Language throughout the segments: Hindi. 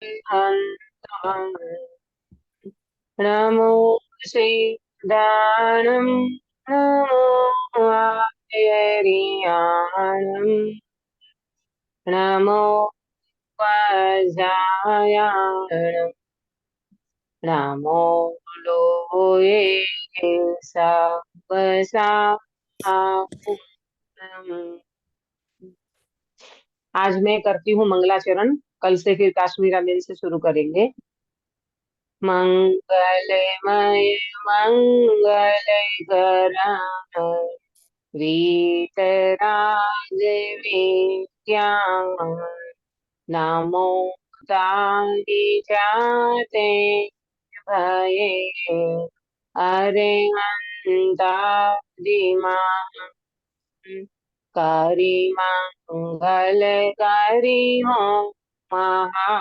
हन्तम् नमो सिद्धाणं नमो आर्यरियाणं नमो वज्रायाणं नमो लोये सवसानम्। आज मैं करती हूँ मंगलाचरण, कल से फिर काश्मीरा बेन से शुरू करेंगे। मंगलमय मंगलकराय वीतराग विज्ञान नमो जाते भये अरिहन्तादिमा करी मंगल करी हो महा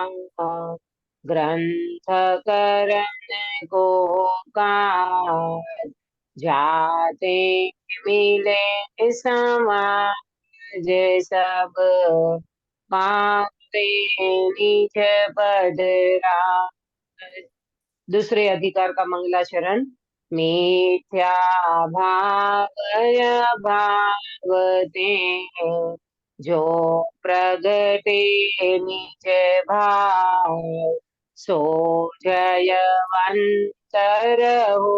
ग्रंथ करण को काज जाते मिले समाज सब पाते निज बदरा। दूसरे अधिकार का मंगलाचरण। मिथ्या भावय भावते जो प्रगटे निज भाव सो जयवंतर हो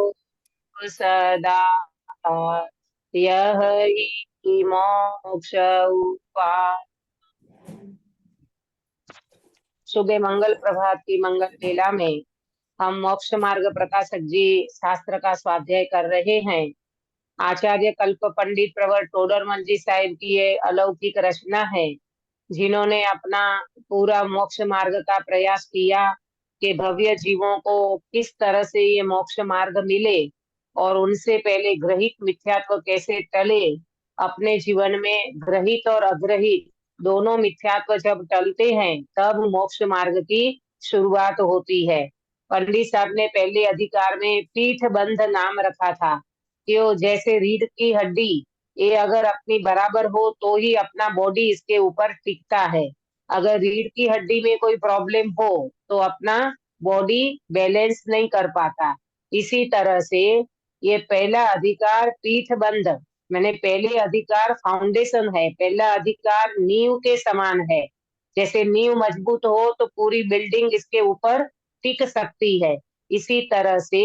सदा यह ही मोक्ष उपाय। सुबह मंगल प्रभात की मंगल बेला में हम मोक्ष मार्ग प्रकाशक जी शास्त्र का स्वाध्याय कर रहे हैं। आचार्य कल्प पंडित प्रवर टोडरमल जी साहिब की ये अलौकिक रचना है, जिन्होंने अपना पूरा मोक्ष मार्ग का प्रयास किया कि भव्य जीवों को किस तरह से ये मोक्ष मार्ग मिले और उनसे पहले ग्रहित मिथ्यात्व कैसे टले। अपने जीवन में ग्रहित और अग्रहित दोनों मिथ्यात्व जब टलते हैं तब मोक्ष मार्ग की शुरुआत होती है। पंडित साहब ने पहले अधिकार में पीठ बंध नाम रखा था कि वो जैसे रीढ़ की हड्डी, ये अगर अपनी बराबर हो तो ही अपना बॉडी इसके ऊपर टिकता है। अगर रीढ़ की हड्डी में कोई प्रॉब्लम हो तो अपना बॉडी बैलेंस नहीं कर पाता। इसी तरह से ये पहला अधिकार पीठ बंध, मैंने पहले अधिकार फाउंडेशन है, पहला अधिकार नींव के समान है। जैसे नींव मजबूत हो तो पूरी बिल्डिंग इसके ऊपर टिक सकती है। इसी तरह से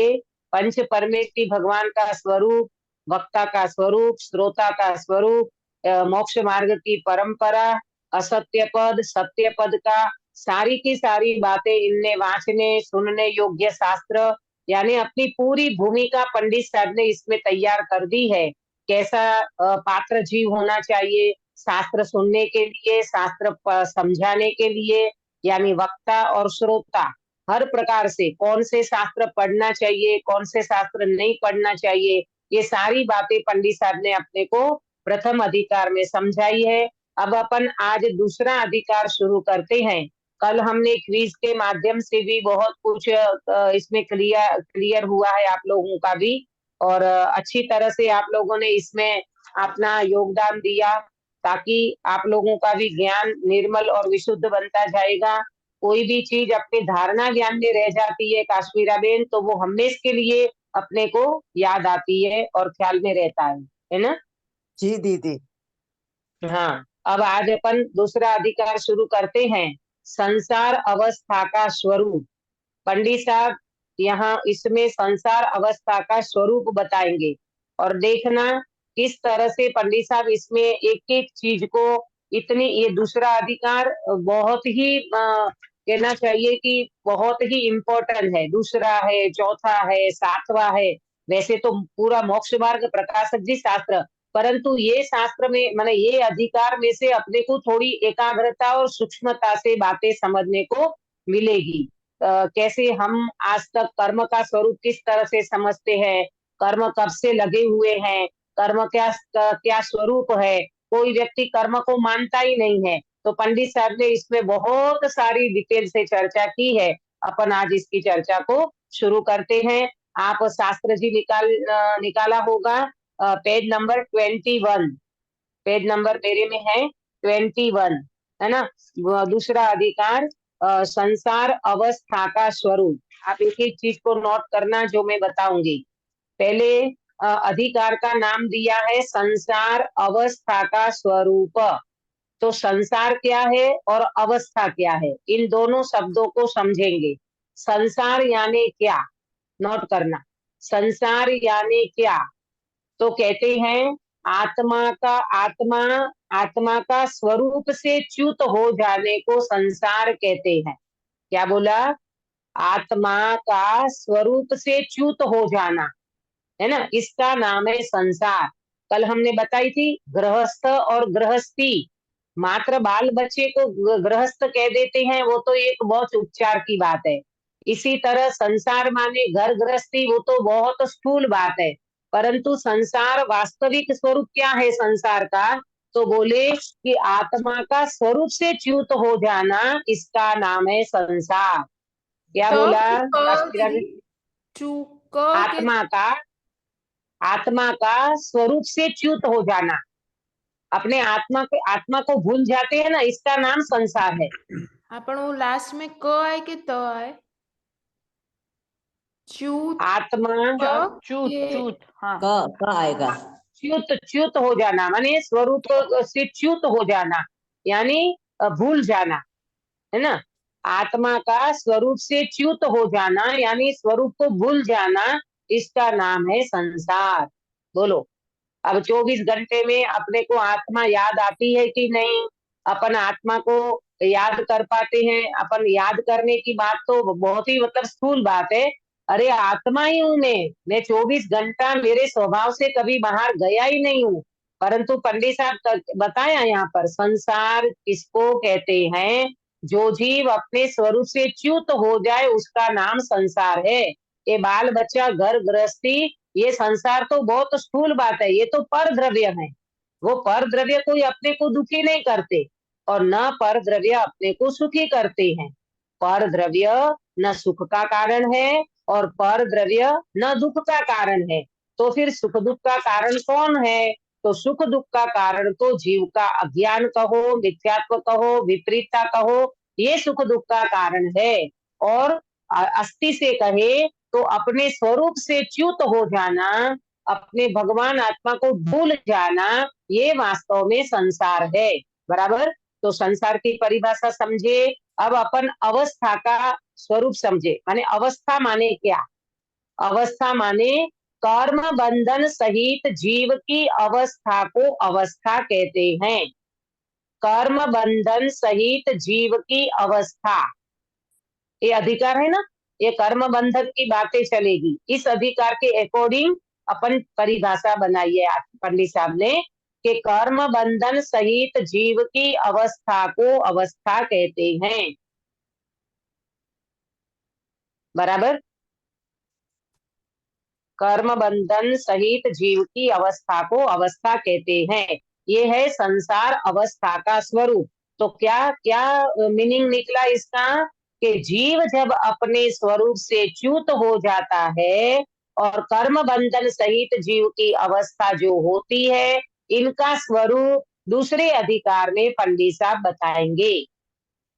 पंच परमेष्टि भगवान का स्वरूप, वक्ता का स्वरूप, श्रोता का स्वरूप, मोक्ष मार्ग की परंपरा, असत्य पद, सत्य पद का, सारी की सारी बातें इनने वांचने सुनने योग्य शास्त्र, यानी अपनी पूरी भूमिका पंडित साहब ने इसमें तैयार कर दी है। कैसा पात्र जीव होना चाहिए शास्त्र सुनने के लिए, शास्त्र समझाने के लिए, यानी वक्ता और श्रोता। हर प्रकार से कौन से शास्त्र पढ़ना चाहिए, कौन से शास्त्र नहीं पढ़ना चाहिए, ये सारी बातें पंडित साहब ने अपने को प्रथम अधिकार में समझाई है। अब अपन आज दूसरा अधिकार शुरू करते हैं। कल हमने क्विज के माध्यम से भी बहुत कुछ इसमें क्लियर क्लियर हुआ है आप लोगों का भी, और अच्छी तरह से आप लोगों ने इसमें अपना योगदान दिया, ताकि आप लोगों का भी ज्ञान निर्मल और विशुद्ध बनता जाएगा। कोई भी चीज अपनी धारणा ज्ञान में रह जाती है काश्मीरा बेन, तो वो हमेशा के लिए अपने को याद आती है और ख्याल में रहता है ना। जी दीदी। हाँ, अब आज अपन दूसरा अधिकार शुरू करते हैं। संसार अवस्था का स्वरूप। पंडित साहब यहाँ इसमें संसार अवस्था का स्वरूप बताएंगे, और देखना किस तरह से पंडित साहब इसमें एक एक चीज को इतनी, ये दूसरा अधिकार बहुत ही कहना चाहिए कि बहुत ही इम्पोर्टेंट है। दूसरा है, चौथा है, सातवां है। वैसे तो पूरा मोक्ष मार्ग प्रकाशक जी शास्त्र, परंतु ये शास्त्र में माने ये अधिकार में से अपने को थोड़ी एकाग्रता और सूक्ष्मता से बातें समझने को मिलेगी। कैसे हम आज तक कर्म का स्वरूप किस तरह से समझते हैं, कर्म कब से लगे हुए हैं, कर्म क्या क्या स्वरूप है। कोई व्यक्ति कर्म को मानता ही नहीं है, तो पंडित साहब ने इसमें बहुत सारी डिटेल से चर्चा की है। अपन आज इसकी चर्चा को शुरू करते हैं। आप शास्त्र जी निकाला होगा, पेज नंबर 21, पेज नंबर मेरे में है 21, है ना। दूसरा अधिकार संसार अवस्था का स्वरूप। आप एक एक चीज को नोट करना जो मैं बताऊंगी। पहले अधिकार का नाम दिया है संसार अवस्था का स्वरूप। तो संसार क्या है और अवस्था क्या है, इन दोनों शब्दों को समझेंगे। संसार यानी क्या, नोट करना। संसार यानी क्या, तो कहते हैं आत्मा आत्मा का स्वरूप से च्युत हो जाने को संसार कहते हैं। क्या बोला, आत्मा का स्वरूप से च्युत हो जाना, है ना, इसका नाम है संसार। कल हमने बताई थी गृहस्थ और गृहस्थी। मात्र बाल बच्चे को गृहस्थ कह देते हैं, वो तो एक बहुत उपचार की बात है। इसी तरह संसार माने घर गृहस्थी, वो तो बहुत स्थूल बात है। परंतु संसार वास्तविक स्वरूप क्या है संसार का, तो बोले कि आत्मा का स्वरूप से च्युत हो जाना, इसका नाम है संसार। क्या बोला काश्मीरा दीदी ने? चू के आत्मा का स्वरूप से च्युत हो जाना, अपने आत्मा को भूल जाते हैं ना, इसका नाम संसार है। आपण वो लास्ट में क आए के त आए? च्यूत आत्मा चूत के चूत, हाँ। क आएगा। च्युत च्युत हो जाना माने स्वरूप से च्युत हो जाना, यानी भूल जाना, है ना। आत्मा का स्वरूप से च्युत हो जाना यानी स्वरूप को भूल जाना, इसका नाम है संसार। बोलो, अब 24 घंटे में अपने को आत्मा याद आती है कि नहीं? अपन आत्मा को याद कर पाते हैं? अपन याद करने की बात तो बहुत ही मतलब स्थूल बात है। अरे आत्मा ही हूं मैं 24 घंटा मेरे स्वभाव से कभी बाहर गया ही नहीं हूँ। परंतु पंडित साहब बताया यहाँ पर संसार किसको कहते हैं, जो जीव अपने स्वरूप से च्युत हो जाए उसका नाम संसार है। ये बाल बच्चा घर गृहस्थी, ये संसार तो बहुत स्थूल बात है, ये तो पर द्रव्य है। वो पर द्रव्य कोई अपने को दुखी नहीं करते और न पर द्रव्य अपने को सुखी करते हैं। पर द्रव्य न सुख का कारण है और पर द्रव्य न दुख का कारण है। तो फिर सुख दुख का कारण कौन है? तो सुख दुख का कारण तो जीव का अज्ञान कहो, मिथ्यात्व कहो, विपरीतता कहो, ये सुख दुख का कारण है। और अस्थि से कहे तो अपने स्वरूप से च्युत हो जाना, अपने भगवान आत्मा को भूल जाना, ये वास्तव में संसार है। बराबर। तो संसार की परिभाषा समझे। अब अपन अवस्था का स्वरूप समझे। माने अवस्था माने क्या? अवस्था माने कर्म बंधन सहित जीव की अवस्था को अवस्था कहते हैं। कर्म बंधन सहित जीव की अवस्था, ये अधिकार है ना, ये कर्म बंधन की बातें चलेगी। इस अधिकार के अकॉर्डिंग अपन परिभाषा बनाई है पंडित साहब ने कि कर्म बंधन सहित जीव की अवस्था को अवस्था कहते हैं। बराबर। कर्म बंधन सहित जीव की अवस्था को अवस्था कहते हैं। ये है संसार अवस्था का स्वरूप। तो क्या क्या मीनिंग निकला इसका कि जीव जब अपने स्वरूप से च्युत हो जाता है और कर्म बंधन सहित जीव की अवस्था जो होती है, इनका स्वरूप दूसरे अधिकार में पंडित साहब बताएंगे।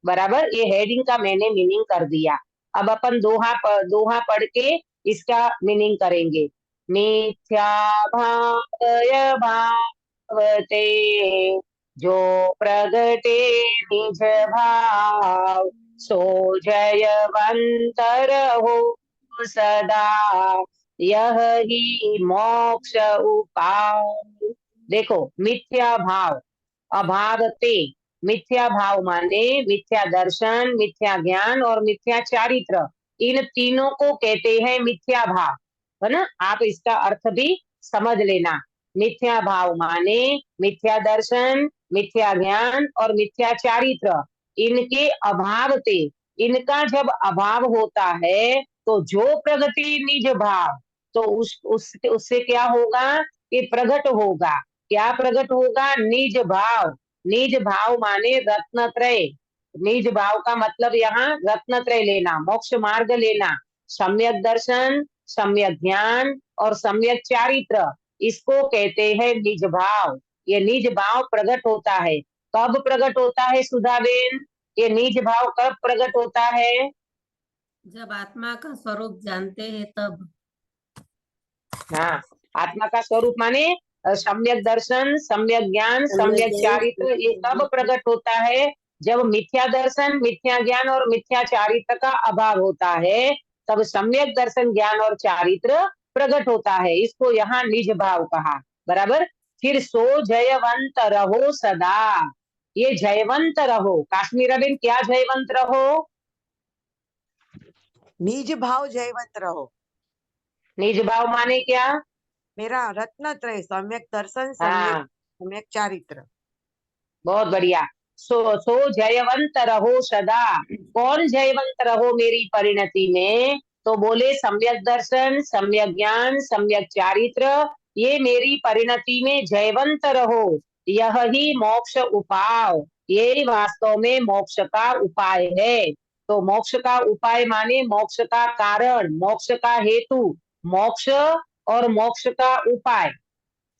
बराबर। ये हेडिंग का मैंने मीनिंग कर दिया। अब अपन दोहा पढ़ के इसका मीनिंग करेंगे। मिथ्या भावय भावते जो प्रगटे निज भाव, सो जयवंतर हो सदा, यह ही मोक्ष उपाय। देखो, मिथ्या भाव अभावते, मिथ्या भाव माने मिथ्या दर्शन, मिथ्या ज्ञान और मिथ्या चारित्र, इन तीनों को कहते हैं मिथ्या भाव, है ना। आप इसका अर्थ भी समझ लेना। मिथ्या भाव माने मिथ्या दर्शन, मिथ्या ज्ञान और मिथ्या चारित्र, इनके अभाव थे। इनका जब अभाव होता है तो जो प्रगति निज भाव, तो उससे क्या होगा कि प्रगट होगा। क्या प्रगट होगा? निज भाव। निज भाव माने रत्नत्रय। निज भाव का मतलब यहाँ रत्नत्रय लेना, मोक्ष मार्ग लेना, सम्यक दर्शन, सम्यक ज्ञान और सम्यक चारित्र, इसको कहते हैं निज भाव। ये निज भाव प्रकट होता है। कब प्रकट होता है सुधाबेन? ये निज भाव कब प्रकट होता है? जब आत्मा का स्वरूप जानते हैं तब। हाँ, आत्मा का स्वरूप माने सम्यक दर्शन, सम्यक ज्ञान, सम्यक चारित्र, ये कब प्रकट होता है? जब मिथ्या दर्शन, मिथ्या ज्ञान और मिथ्या चारित्र का अभाव होता है, तब सम्यक दर्शन, ज्ञान और चारित्र प्रकट होता है। इसको यहाँ निज भाव कहा। बराबर। फिर सो जयवंत रहो सदा, ये जयवंत रहो। काश्मीराबेन, क्या जयवंत रहो? निज भाव जयवंत रहो। निज भाव माने क्या? मेरा रत्नत्रय, सम्यक दर्शन, हाँ, सम्यक चारित्र। बहुत बढ़िया। सो जयवंत रहो सदा। कौन जयवंत रहो मेरी परिणति में? तो बोले सम्यक दर्शन, सम्यक ज्ञान, सम्यक चारित्र, ये मेरी परिणति में जयवंत रहो। यह ही मोक्ष उपाय, ये वास्तव में मोक्ष का उपाय है। तो मोक्ष का उपाय माने मोक्ष का कारण, मोक्ष का हेतु, मोक्ष और मोक्ष का उपाय।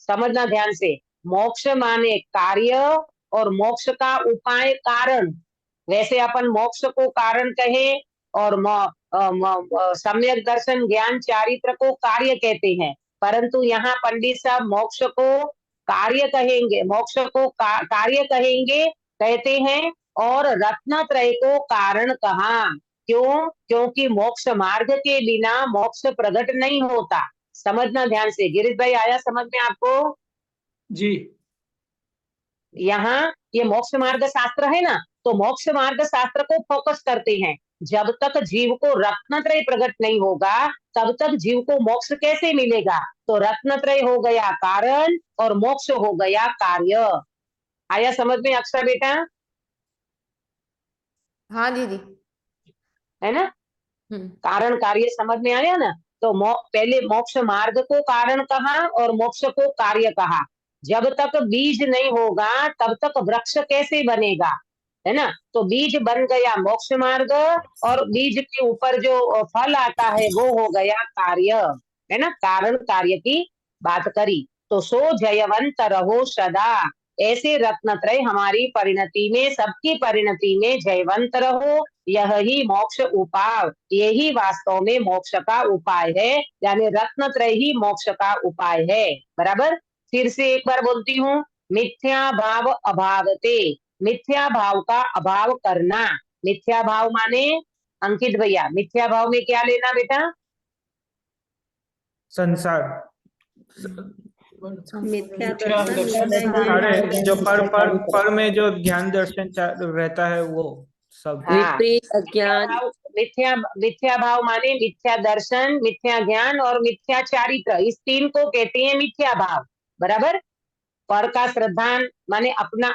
समझना ध्यान से। मोक्ष माने कार्य और मोक्ष का उपाय कारण। वैसे अपन मोक्ष को कारण कहें और सम्यक दर्शन, ज्ञान, चारित्र को कार्य कहते हैं, परंतु यहाँ पंडित साहब मोक्ष को कार्य कहेंगे, मोक्ष को कार्य कहेंगे, कहते हैं। और रत्नत्रय को कारण कहा। क्यों? क्योंकि मोक्ष मार्ग के बिना मोक्ष प्रकट नहीं होता। समझना ध्यान से। गिरीश भाई, आया समझ में आपको? जी। यहाँ ये मोक्ष मार्ग शास्त्र है ना, तो मोक्ष मार्ग शास्त्र को फोकस करते हैं। जब तक जीव को रत्नत्रय प्रकट नहीं होगा, तब तक जीव को मोक्ष कैसे मिलेगा? तो रत्नत्रय हो गया कारण और मोक्ष हो गया कार्य। आया समझ में अक्षरा बेटा? हाँ दीदी। है ना? कारण कार्य समझ में आया ना? तो पहले मोक्ष मार्ग को कारण कहा और मोक्ष को कार्य कहा। जब तक बीज नहीं होगा तब तक वृक्ष कैसे बनेगा? है ना? तो बीज बन गया मोक्ष मार्ग, और बीज के ऊपर जो फल आता है वो हो गया कार्य। है ना? कारण कार्य की बात करी। तो सो जयवंत रहो सदा, ऐसे रत्नत्रय हमारी परिणति में, सबकी परिणति में जयवंत रहो। यह ही मोक्ष उपाय, यही वास्तव में मोक्ष का उपाय है, यानी रत्नत्रय ही मोक्ष का उपाय है। बराबर। फिर से एक बार बोलती हूँ, मिथ्या भाव अभावते, मिथ्या भाव का अभाव करना। मिथ्या भाव माने अंकित भैया, मिथ्या भाव में क्या लेना बेटा? संसार। मिथ्या अरे जो पर में जो ध्यान दर्शन रहता है वो सब। विपरीत अज्ञान। मिथ्या भाव माने मिथ्या दर्शन, मिथ्या ज्ञान और मिथ्या चारित्र, इस तीन को कहते हैं मिथ्या भाव। बराबर। पर का श्रद्धान माने अपना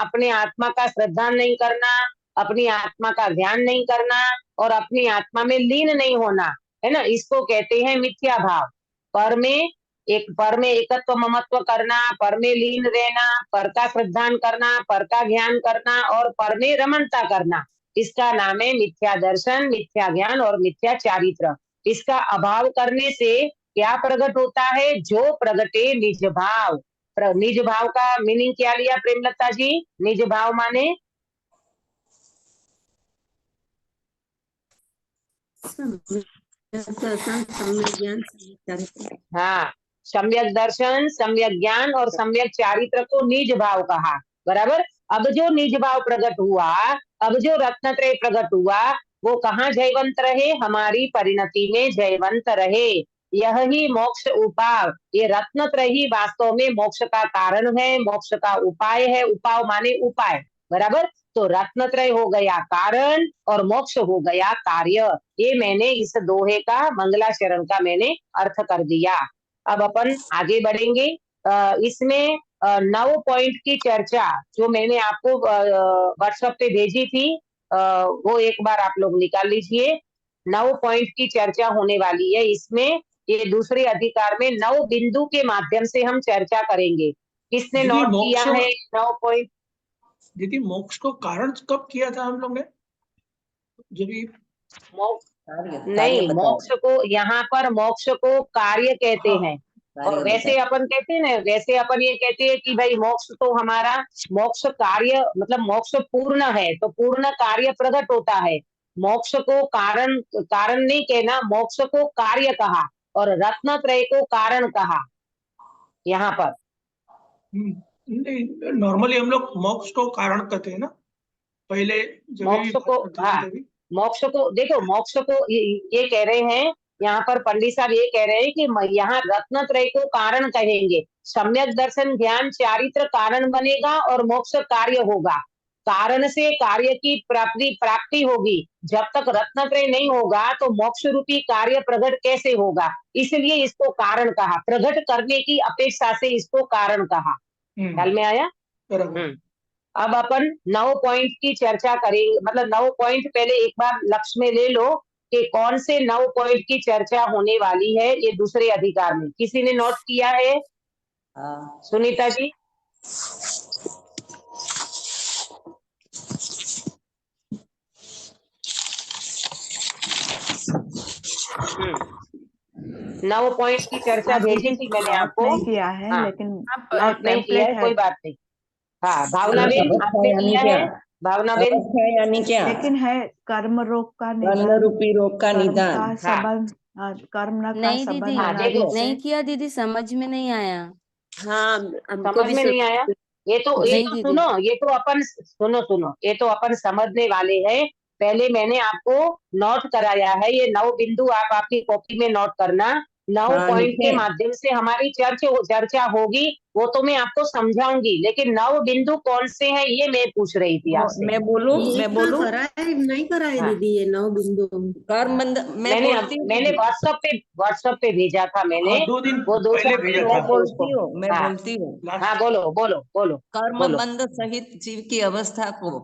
अपने आत्मा का श्रद्धान नहीं करना, अपनी आत्मा का ध्यान नहीं करना और अपनी आत्मा में लीन नहीं होना, है ना, इसको कहते हैं मिथ्या भाव। पर में एकत्व ममत्व करना, पर में लीन रहना, पर का श्रद्धान करना, पर का ज्ञान करना और पर में रमणता करना, इसका नाम है मिथ्या दर्शन, मिथ्या ज्ञान और मिथ्या चारित्र। इसका अभाव करने से क्या प्रकट होता है? जो प्रगटे निज भाव। निज भाव का मीनिंग क्या लिया प्रेमलता जी? निज भाव माने हाँ, सम्यक दर्शन, सम्यक ज्ञान और सम्यक चारित्र को निज भाव कहा। बराबर। अब जो निज भाव प्रकट हुआ, अब जो रत्नत्रय प्रकट हुआ, वो कहाँ जयवंत रहे? हमारी परिणति में जयवंत रहे। यह ही मोक्ष उपाय, ये रत्नत्रय ही वास्तव में मोक्ष का कारण है, मोक्ष का उपाय है। उपाय माने उपाय। बराबर। तो रत्नत्रय हो गया कारण और मोक्ष हो गया कार्य। ये मैंने इस दोहे का, मंगलाचरण का मैंने अर्थ कर दिया। अब अपन आगे बढ़ेंगे। इसमें 9 पॉइंट की चर्चा जो मैंने आपको व्हाट्सएप पे भेजी थी, वो एक बार आप लोग निकाल लीजिए। 9 पॉइंट की चर्चा होने वाली है इसमें। ये दूसरे अधिकार में 9 बिंदु के माध्यम से हम चर्चा करेंगे। किसने नोट किया है 9 पॉइंट? दीदी, मोक्ष को कारण कब किया था हम लोग ने? जब नहीं, मोक्ष को यहाँ पर मोक्ष को कार्य कहते हैं। और वैसे अपन कहते हैं ना, वैसे अपन ये कहते हैं कि भाई मोक्ष तो हमारा मोक्ष कार्य मतलब मोक्ष पूर्ण है, तो पूर्ण कार्य प्रकट होता है। मोक्ष को कारण कारण नहीं कहना, मोक्ष को कार्य कहा और रत्नत्रय को कारण कहा यहाँ पर। नहीं, नॉर्मली हम लोग मोक्ष को कारण कहते हैं ना, पहले जब भी मोक्ष बात को करते थे हाँ, तभी। मोक्ष को देखो, मोक्ष को ये कह रहे हैं यहाँ पर पंडित साहब, ये कह रहे हैं कि यहाँ रत्नत्रय को कारण कहेंगे। सम्यक दर्शन ज्ञान चारित्र कारण बनेगा और मोक्ष कार्य होगा। कारण से कार्य की प्राप्ति होगी। जब तक रत्नत्रय नहीं होगा तो मोक्ष रूपी कार्य प्रकट कैसे होगा, इसलिए इसको कारण कहा। प्रकट करने की अपेक्षा से इसको कारण कहा। ख्याल में आया? बराबर। अब अपन 9 पॉइंट की चर्चा करेंगे, मतलब 9 पॉइंट पहले एक बार लक्ष्य में ले लो कि कौन से 9 पॉइंट की चर्चा होने वाली है ये दूसरे अधिकार में। किसी ने नोट किया है? सुनीता जी। नौ पॉइंट की चर्चा भेजी थी मैंने आपको। नहीं किया है, हाँ, लेकिन नोट नहीं किया है, कोई बात नहीं। हाँ, भावना बेन आपने किया है? भावना बेन यानी क्या? लेकिन है कर्म रोग का कर्म निदान, रूपी रोग का कर्म निदान। का संबंध, कर्म का नहीं संबंध दीदी, हाँ, अनादि देखो। से। नहीं किया दीदी, समझ में नहीं आया। हाँ, हमको समझ भी में नहीं आया? ये तो नहीं दीदी। सुनो, ये तो अपन सुनो, ये तो अपन समझने वाले हैं। पहले मैंने आपको नोट कराया है, ये 9 बिंदु आप आपकी कॉपी में नोट करना। 9 हाँ, पॉइंट के लिखे। माध्यम से हमारी चर्चा होगी, वो तो मैं आपको समझाऊंगी, लेकिन 9 बिंदु कौन से हैं ये मैं पूछ रही थी आपसे। मैं बोलूं? ये मैं क्या बोलूं? करा है, नहीं करा है हाँ। दीदी ये 9 बिंदु? कर्म बंध मैं मैंने बोलती हूँ मैंने दीदी। व्हाट्सएप पे भेजा था मैंने। हाँ, 2 दिन वो दूसरा पहले भेजा बिंदु था। है मैं तो उसको बोलती हूँ, मैं हाँ बोलती हूँ। हाँ, बोलो। कर्म बोलो। बंध सहित जीव की अवस्था को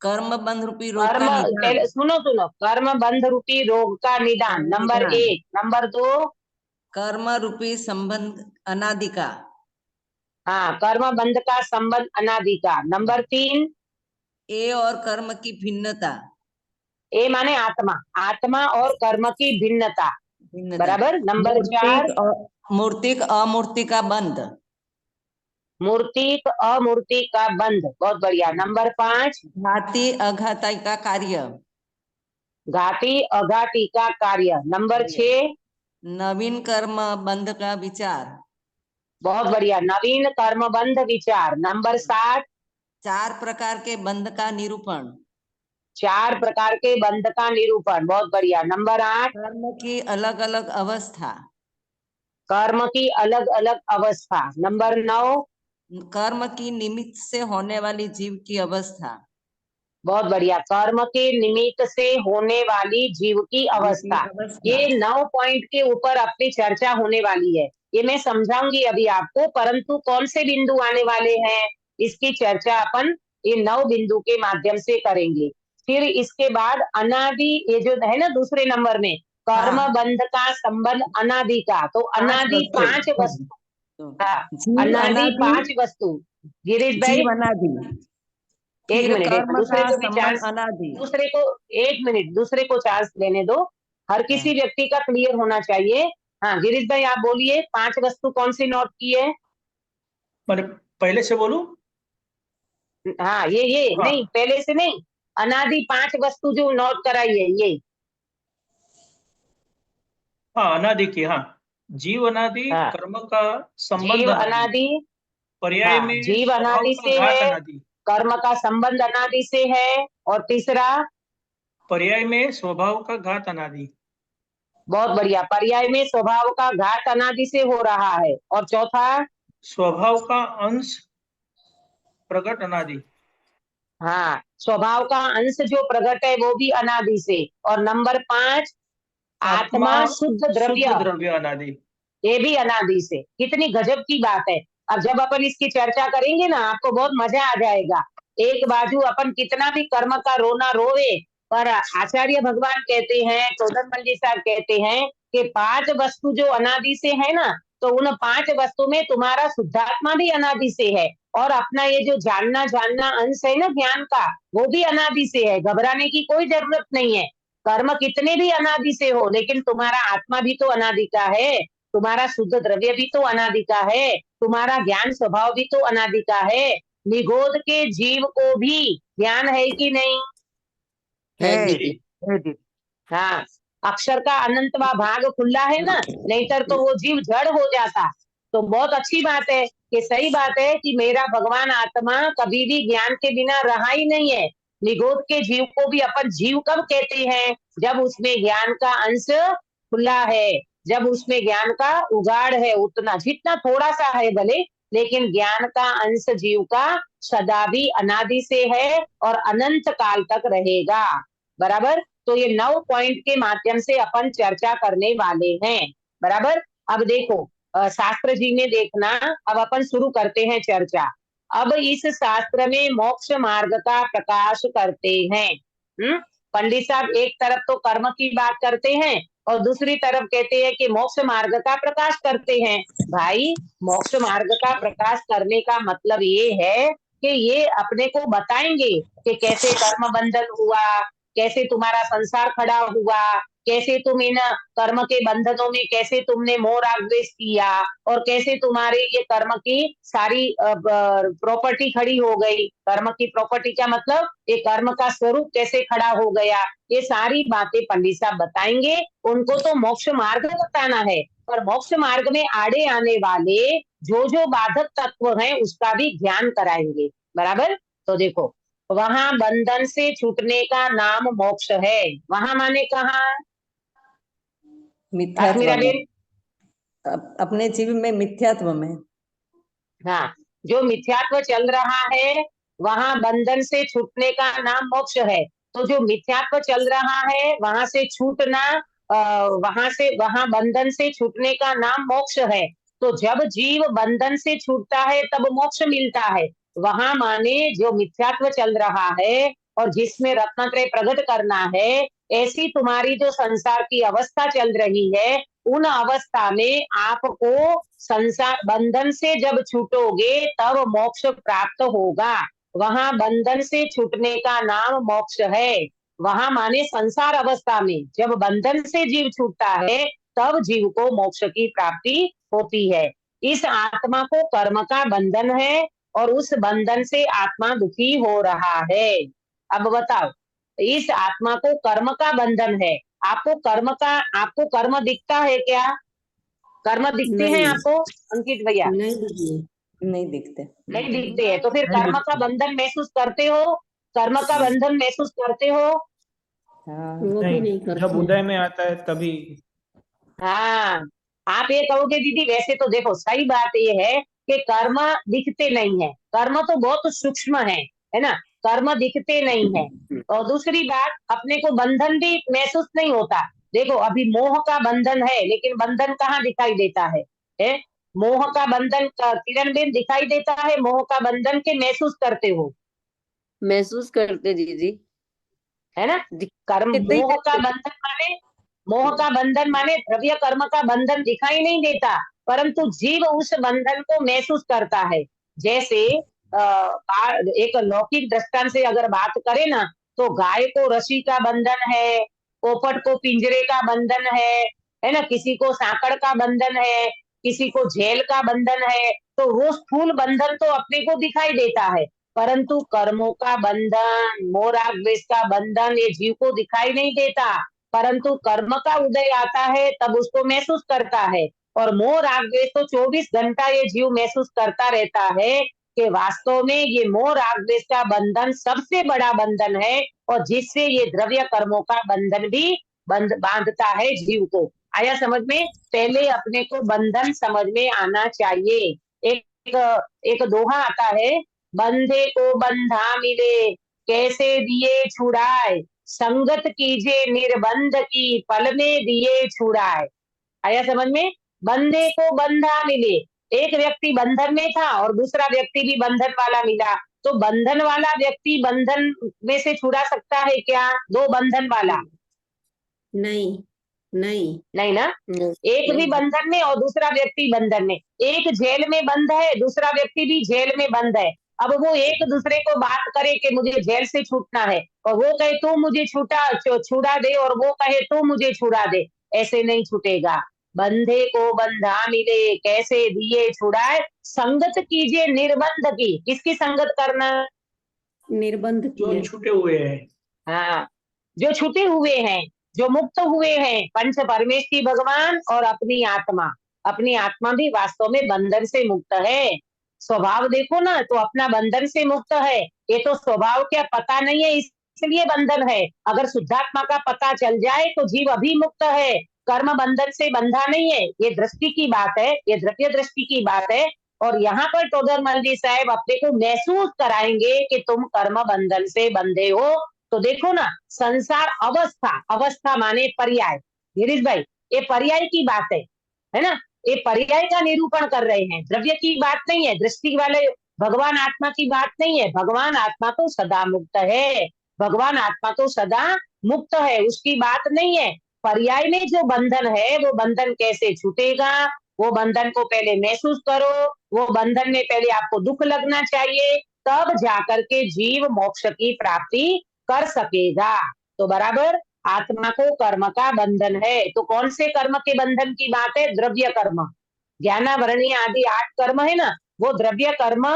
कर्म बंध रूपी रोग कर्म का निदान। पहले सुनो, कर्म बंध रूपी रोग का निदान नंबर 1। नंबर 2, कर्म रूपी संबंध अनादि का। हाँ, कर्म बंध का संबंध अनादि का। नंबर 3, ए और कर्म की भिन्नता। ए माने आत्मा और कर्म की भिन्नता, बराबर। नंबर 4, मूर्तिक अमूर्ति का बंध। मूर्तिक अमूर्ति का बंध, बहुत बढ़िया। नंबर 5, घाती अघाती का कार्य। घाती अघाती का कार्य। नंबर 6, नवीन कर्म बंध का विचार। बहुत बढ़िया, नवीन कर्म बंध विचार। नंबर 7, 4 प्रकार के बंध का निरूपण। 4 प्रकार के बंध का निरूपण, बहुत बढ़िया। नंबर 8, कर्म की अलग अलग अवस्था। कर्म की अलग अलग अवस्था। नंबर 9, कर्म की निमित्त से होने वाली जीव की अवस्था। बहुत बढ़िया, कर्म के निमित्त से होने वाली जीव की अवस्था। ये 9 पॉइंट के ऊपर अपनी चर्चा होने वाली है। ये मैं समझाऊंगी अभी आपको, परंतु कौन से बिंदु आने वाले हैं इसकी चर्चा अपन ये 9 बिंदु के माध्यम से करेंगे। फिर इसके बाद अनादि, ये जो है ना दूसरे नंबर में, कर्म बंध का संबंध अनादि का, तो अनादि 5 वस्तु। हाँ, अनादि 5 वस्तु। गिरीश भाई जीव अनादि। एक मिनट, दूसरे को भी चांस, अनादि। दूसरे को 1 मिनट, दूसरे को चांस देने दो। हर किसी व्यक्ति का क्लियर होना चाहिए। हाँ, गिरीश भाई आप बोलिए, 5 वस्तु कौन सी नोट की है? मैंने पहले से बोलूं? हाँ, ये हाँ। नहीं, पहले से नहीं, अनादि 5 वस्तु जो नोट कराई है ये। हाँ, अनादि की। हाँ, जीव अनादि, हाँ। कर्म का संबंध जीव अनादि, अनादि, पर्याय हाँ, में जीव स्वभाव अनादि का से घात है, अनादि, कर्म का संबंध अनादि से है, और तीसरा पर्याय में स्वभाव का घात अनादि। बहुत बढ़िया, पर्याय में स्वभाव का घात अनादि से हो रहा है, और चौथा स्वभाव का अंश प्रकट अनादि। हाँ, स्वभाव का अंश जो प्रकट है वो भी अनादि से। और नंबर 5, आत्मा शुद्ध द्रव्य, अनादि। ये भी अनादि से। कितनी गजब की बात है। अब जब अपन इसकी चर्चा करेंगे ना, आपको बहुत मजा आ जाएगा। एक बाजू अपन कितना भी कर्म का रोना रोवे, पर आचार्य भगवान कहते हैं, टोडरमल जी साहब कहते हैं कि 5 वस्तु जो अनादि से है ना, तो उन 5 वस्तु में तुम्हारा शुद्धात्मा भी अनादि से है, और अपना ये जो जानना अंश है ना ज्ञान का, वो भी अनादि से है। घबराने की कोई जरूरत नहीं है। कर्म कितने भी अनादि से हो, लेकिन तुम्हारा आत्मा भी तो अनादि का है। तुम्हारा शुद्ध द्रव्य भी तो अनादि का है, तुम्हारा ज्ञान स्वभाव भी तो अनादि का है। निगोद के जीव को भी ज्ञान है कि नहीं? है है दीदी। है दीदी। हाँ, अक्षर का अनंतवा भाग खुला है ना, नहीं तो वो जीव जड़ हो जाता। तो बहुत अच्छी बात है कि सही बात है कि मेरा भगवान आत्मा कभी भी ज्ञान के बिना रहा ही नहीं है। निगोद के जीव को भी अपन जीव कब कहते हैं? जब उसमें ज्ञान का अंश खुला है, जब उसमें ज्ञान का उगाड़ है, उतना जितना थोड़ा सा है भले, लेकिन ज्ञान का अंश जीव का सदा भी अनादि से है और अनंत काल तक रहेगा। बराबर। तो ये 9 पॉइंट के माध्यम से अपन चर्चा करने वाले हैं। बराबर। अब देखो शास्त्र जी में देखना, अब अपन शुरू करते हैं चर्चा। अब इस शास्त्र में मोक्ष मार्ग का प्रकाश करते हैं। पंडित साहब एक तरफ तो कर्म की बात करते हैं और दूसरी तरफ कहते हैं कि मोक्ष मार्ग का प्रकाश करते हैं। भाई, मोक्ष मार्ग का प्रकाश करने का मतलब ये है कि ये अपने को बताएंगे कि कैसे कर्म बंधन हुआ, कैसे तुम्हारा संसार खड़ा हुआ, कैसे तुम इन कर्म के बंधनों में कैसे तुमने मोह राग द्वेष किया और कैसे तुम्हारे ये कर्म की सारी प्रॉपर्टी खड़ी हो गई। कर्म की प्रॉपर्टी क्या मतलब? ये कर्म का स्वरूप कैसे खड़ा हो गया, ये सारी बातें पंडित साहब बताएंगे। उनको तो मोक्ष मार्ग बताना है, पर मोक्ष मार्ग में आड़े आने वाले जो बाधक तत्व हैं उसका भी ज्ञान कराएंगे। बराबर। तो देखो, वहां बंधन से छूटने का नाम मोक्ष है। वहां माने कहाँ? मिथ्यात्व काश्मीरा में, बेन? अपने जीव में मिथ्यात्व में। हाँ, जो मिथ्यात्व चल रहा है वहां बंधन से छूटने का नाम मोक्ष है। तो जो मिथ्यात्व चल रहा है वहां से छूटना, वहां बंधन से छूटने का नाम मोक्ष है। तो जब जीव बंधन से छूटता है तब मोक्ष मिलता है। वहां माने जो मिथ्यात्व चल रहा है और जिसमें रत्नत्रय प्रकट करना है, ऐसी तुम्हारी जो संसार की अवस्था चल रही है, उन अवस्था में आपको संसार बंधन से जब छूटोगे तब मोक्ष प्राप्त होगा। वहां बंधन से छूटने का नाम मोक्ष है। वहां माने संसार अवस्था में जब बंधन से जीव छूटता है तब जीव को मोक्ष की प्राप्ति होती है। इस आत्मा को कर्म का बंधन है और उस बंधन से आत्मा दुखी हो रहा है। अब बताओ, इस आत्मा को कर्म का बंधन है। आपको कर्म दिखता है क्या? कर्म दिखते हैं नहीं। आपको अंकित भैया? नहीं दीदी। नहीं दिखते। नहीं दिखते हैं। तो फिर नहीं कर्म का दिखते। बंधन महसूस करते हो? कर्म का बंधन महसूस करते हो? हाँ, वो भी नहीं नहीं, करते जब उदय में आता है तभी। हाँ, आप ये कहोगे दीदी वैसे तो देखो सही बात ये है कि कर्म दिखते नहीं है। कर्म तो बहुत सूक्ष्म है ना, कर्म दिखते नहीं है। और दूसरी बात, अपने को बंधन भी महसूस नहीं होता। देखो अभी मोह का बंधन है, लेकिन बंधन कहाँ दिखाई देता है? मोह का बंधन किरण बेन दिखाई देता है? मोह का बंधन के महसूस करते हो? महसूस करते दीदी। है ना। कर्म दिखते ही मोह का रहते। बंधन माने, मोह का बंधन माने द्रव्य कर्म का बंधन दिखाई नहीं देता, परंतु जीव उस बंधन को महसूस करता है। जैसे एक लौकिक दृष्टांत से अगर बात करें ना, तो गाय को रस्सी का बंधन है, पोपट को पिंजरे का बंधन है ना, किसी को सांकड़ का बंधन है, किसी को झेल का बंधन है। तो वो स्थूल बंधन तो अपने को दिखाई देता है, परंतु कर्मों का बंधन, मोह राग द्वेष का बंधन ये जीव को दिखाई नहीं देता। परंतु कर्म का उदय आता है तब उसको महसूस करता है। और मोह राग द्वेष तो 24 घंटा ये जीव महसूस करता रहता है कि वास्तव में ये मोह राग द्वेष का बंधन सबसे बड़ा बंधन है और जिससे ये द्रव्य कर्मों का बंधन भी बांधता है जीव को। आया समझ में? पहले अपने को बंधन समझ में आना चाहिए। एक दोहा आता है, बंधे को बंधा मिले कैसे दिए छुड़ाए, संगत कीजे निर्बंध की पल में दिए छुड़ाए। आया समझ में? बंधे को बंधा मिले, एक व्यक्ति बंधन में था और दूसरा व्यक्ति भी बंधन वाला मिला, तो बंधन वाला व्यक्ति बंधन में से छुड़ा सकता है क्या? दो बंधन वाला नहीं। नहीं। नहीं ना। एक भी बंधन में और दूसरा व्यक्ति बंधन में, एक जेल में बंद है, दूसरा व्यक्ति भी जेल में बंद है। अब वो एक दूसरे को बात करे कि मुझे जेल से छूटना है, और वो कहे तू मुझे छुड़ा दे, और वो कहे तू मुझे छुड़ा दे, ऐसे नहीं छूटेगा। बंधे को बंधा मिले, कैसे दिए छुड़ाए, संगत कीजिए निर्बंध की। किसकी संगत करना? निर्बंध जो किए। छूटे हुए हैं। हाँ, जो छूटे हुए हैं, जो मुक्त हुए हैं, पंच परमेष्ठी भगवान और अपनी आत्मा। अपनी आत्मा भी वास्तव में बंधन से मुक्त है। स्वभाव देखो ना तो अपना बंधन से मुक्त है। ये तो स्वभाव क्या पता नहीं है, इसलिए बंधन है। अगर शुद्धात्मा का पता चल जाए तो जीव अभी मुक्त है, कर्म बंधन से बंधा नहीं है। ये दृष्टि की बात है, ये द्रव्य दृष्टि की बात है। और यहाँ पर टोडरमल जी साहब अपने को महसूस कराएंगे कि तुम कर्म बंधन से बंधे हो। तो देखो ना, संसार अवस्था, अवस्था माने पर्याय। गिरीश भाई, ये पर्याय की बात है ना? ये पर्याय का निरूपण कर रहे हैं, द्रव्य की बात नहीं है। दृष्टि वाले भगवान आत्मा की बात नहीं है। भगवान आत्मा तो सदा मुक्त है, भगवान आत्मा तो सदा मुक्त है, उसकी बात नहीं है। पर्याय में जो बंधन है, वो बंधन कैसे छूटेगा, वो बंधन को पहले महसूस करो। वो बंधन में पहले आपको दुख लगना चाहिए, तब जाकर के जीव मोक्ष की प्राप्ति कर सकेगा। तो बराबर आत्मा को कर्म का बंधन है। तो कौन से कर्म के बंधन की बात है? द्रव्य कर्म, ज्ञानावरणीय आदि 8 कर्म है ना, वो द्रव्य कर्म।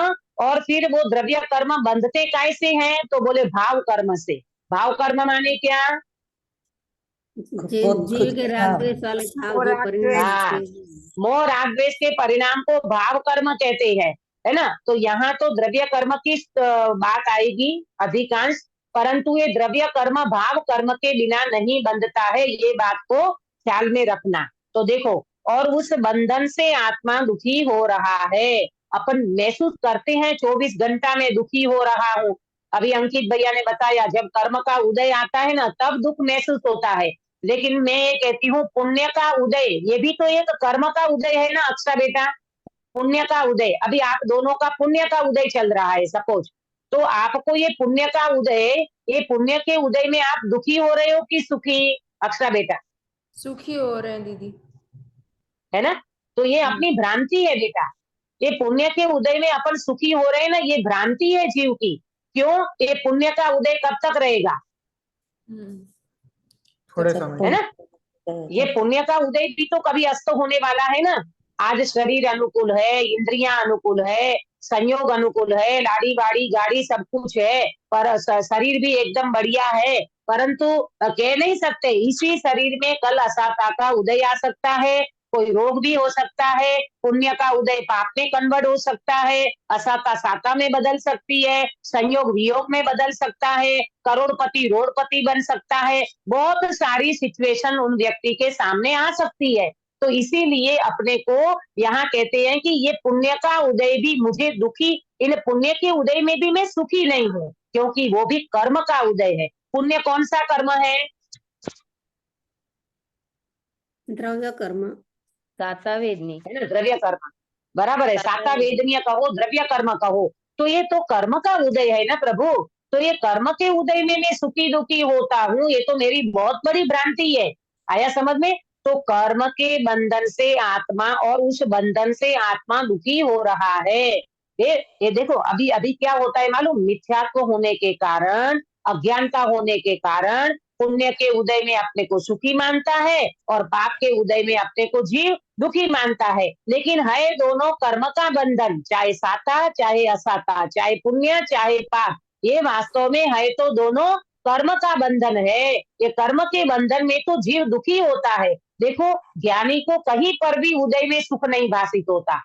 और फिर वो द्रव्य कर्म बंधते कैसे हैं? तो बोले भाव कर्म से। भाव कर्म माने क्या? जीव के राग द्वेष वाले भाव और जो राग परिणाम द्वेष। हाँ, होते हैं। मोह राग द्वेष के परिणाम को भाव कर्म कहते हैं, है ना? तो यहाँ तो द्रव्य कर्म की बात आएगी अधिकांश, परंतु ये द्रव्य कर्म भाव कर्म के बिना नहीं बंधता है, ये बात को ख्याल में रखना। तो देखो, और उस बंधन से आत्मा दुखी हो रहा है। अपन महसूस करते हैं 24 घंटा में दुखी हो रहा हूँ। अभी अंकित भैया ने बताया, जब कर्म का उदय आता है ना, तब दुख महसूस होता है। लेकिन मैं ये कहती हूँ, पुण्य का उदय, ये भी तो एक कर्म का उदय है ना अक्षा बेटा? पुण्य का उदय, अभी आप दोनों का पुण्य का उदय चल रहा है सपोज, तो आपको ये पुण्य का उदय, ये पुण्य के उदय में आप दुखी हो रहे हो कि सुखी अक्षा बेटा? सुखी हो रहे हैं दीदी। है ना? तो ये अपनी भ्रांति है बेटा। ये पुण्य के उदय में अपन सुखी हो रहे हैं ना, ये भ्रांति है जीव की। क्यों? ये पुण्य का उदय कब तक रहेगा? थोड़े समय। है ना? ये पुण्य का उदय भी तो कभी अस्त होने वाला है ना। आज शरीर अनुकूल है, इंद्रियां अनुकूल है, संयोग अनुकूल है, लाड़ी बाड़ी गाड़ी सब कुछ है, पर शरीर भी एकदम बढ़िया है, परंतु कह नहीं सकते इसी शरीर में कल असाता का उदय आ सकता है। कोई रोग भी हो सकता है, पुण्य का उदय पाप में कन्वर्ट हो सकता है, असाता साता में बदल सकती है, संयोग वियोग में बदल सकता है, करोड़पति रोड़पति बन सकता है। बहुत सारी सिचुएशन उन व्यक्ति के सामने आ सकती है। तो इसीलिए अपने को यहाँ कहते हैं कि ये पुण्य का उदय भी मुझे दुखी, इन पुण्य के उदय में भी मैं सुखी नहीं हूँ, क्योंकि वो भी कर्म का उदय है। पुण्य कौन सा कर्म है? द्रव्य कर्म। साता वेदनी। है ना, द्रव्य कर्म। बराबर है, साता वेदनीय कहो, द्रव्य कर्म कहो, तो ये तो कर्म का उदय है ना प्रभु। तो ये कर्म के उदय में मैं सुखी दुखी होता हूँ, ये तो मेरी बहुत बड़ी भ्रांति है। आया समझ में? तो कर्म के बंधन से आत्मा, और उस बंधन से आत्मा दुखी हो रहा है। ये देखो, अभी अभी क्या होता है मालूम? मिथ्यात्व होने के कारण, अज्ञानता होने के कारण पुण्य के उदय में अपने को सुखी मानता है, और पाप के उदय में अपने को जीव दुखी मानता है। लेकिन है दोनों कर्म का बंधन, चाहे साता चाहे असाता, चाहे पुण्य चाहे पाप, ये वास्तव में है तो दोनों कर्म का बंधन है। ये कर्म के बंधन में तो जीव दुखी होता है। देखो, ज्ञानी को कहीं पर भी उदय में सुख नहीं भाषित होता।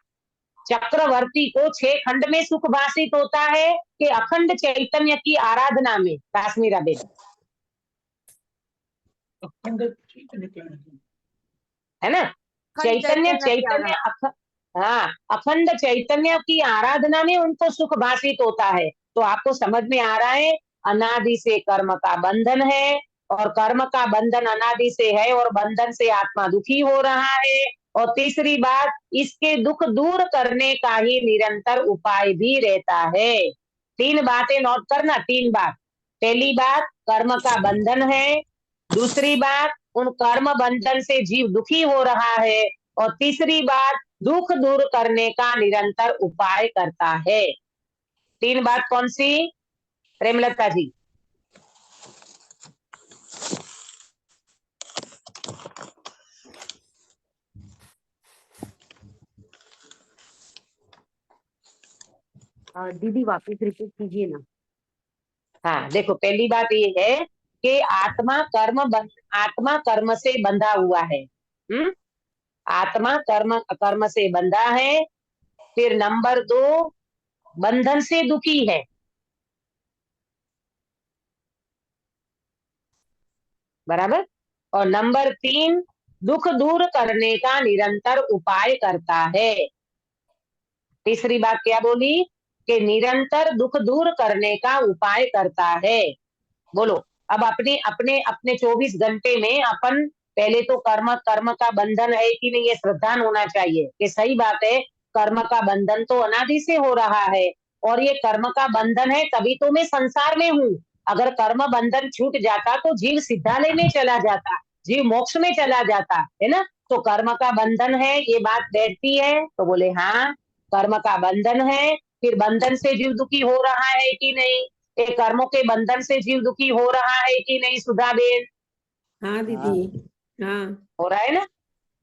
चक्रवर्ती को 6 खंड में सुख भाषित होता है कि अखंड चैतन्य की आराधना में? काश्मीरा बेन, अखंड चैतन्य क्या है? है ना? चैतन्य चैतन्य हाँ, अखंड चैतन्य की आराधना में उनको सुख भाषित होता है। तो आपको समझ में आ रहा है, अनादि से कर्म का बंधन है, और कर्म का बंधन अनादि से है, और बंधन से आत्मा दुखी हो रहा है। और तीसरी बात, इसके दुख दूर करने का ही निरंतर उपाय भी रहता है। 3 बातें नोट करना, 3 बात। पहली बात, कर्म का बंधन है। दूसरी बात, उन कर्म बंधन से जीव दुखी हो रहा है। और तीसरी बात, दुख दूर करने का निरंतर उपाय करता है। 3 बात कौन सी प्रेमलता जी? दीदी वापस रिपीट कीजिए ना। हाँ देखो, पहली बात ये है कि आत्मा कर्म से बंधा हुआ है। आत्मा कर्म से बंधा है। फिर नंबर 2, बंधन से दुखी है। बराबर। और नंबर 3, दुख दूर करने का निरंतर उपाय करता है। तीसरी बात क्या बोली कि निरंतर दुख दूर करने का उपाय करता है। बोलो, अब अपने अपने अपने 24 घंटे में अपन पहले तो कर्म का बंधन है कि नहीं, ये श्रद्धान होना चाहिए कि सही बात है, कर्म का बंधन तो अनादि से हो रहा है और ये कर्म का बंधन है तभी तो मैं संसार में हूँ। अगर कर्म बंधन छूट जाता तो जीव सिद्धालय में चला जाता, जीव मोक्ष में चला जाता, है ना। तो कर्म का बंधन है, ये बात बैठती है। तो बोले हाँ, कर्म का बंधन है। फिर बंधन से जीव दुखी हो रहा है कि नहीं, ये कर्मों के बंधन से जीव दुखी हो रहा है कि नहीं सुधा बेन? हाँ दीदी, हाँ। हो रहा है ना,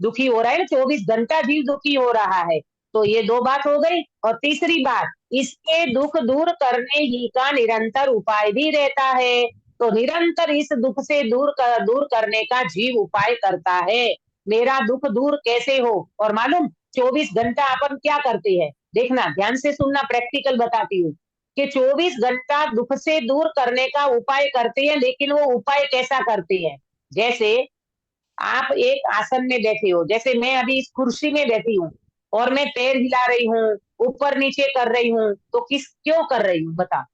दुखी हो रहा है ना, 24 घंटा जीव दुखी हो रहा है। तो ये 2 बात हो गई। और तीसरी बात, इसके दुख दूर करने ही का निरंतर उपाय भी रहता है। तो निरंतर इस दुख से दूर करने का जीव उपाय करता है। मेरा दुख दूर कैसे हो? और मालूम 24 घंटा अपन क्या करते हैं, देखना ध्यान से सुनना, प्रैक्टिकल बताती हूँ कि 24 घंटा दुख से दूर करने का उपाय करते हैं। लेकिन वो उपाय कैसा करते हैं? जैसे आप एक आसन में बैठे हो, जैसे मैं अभी इस कुर्सी में बैठी हूँ और मैं पैर हिला रही हूँ, ऊपर नीचे कर रही हूँ, तो क्यों कर रही हूँ बता?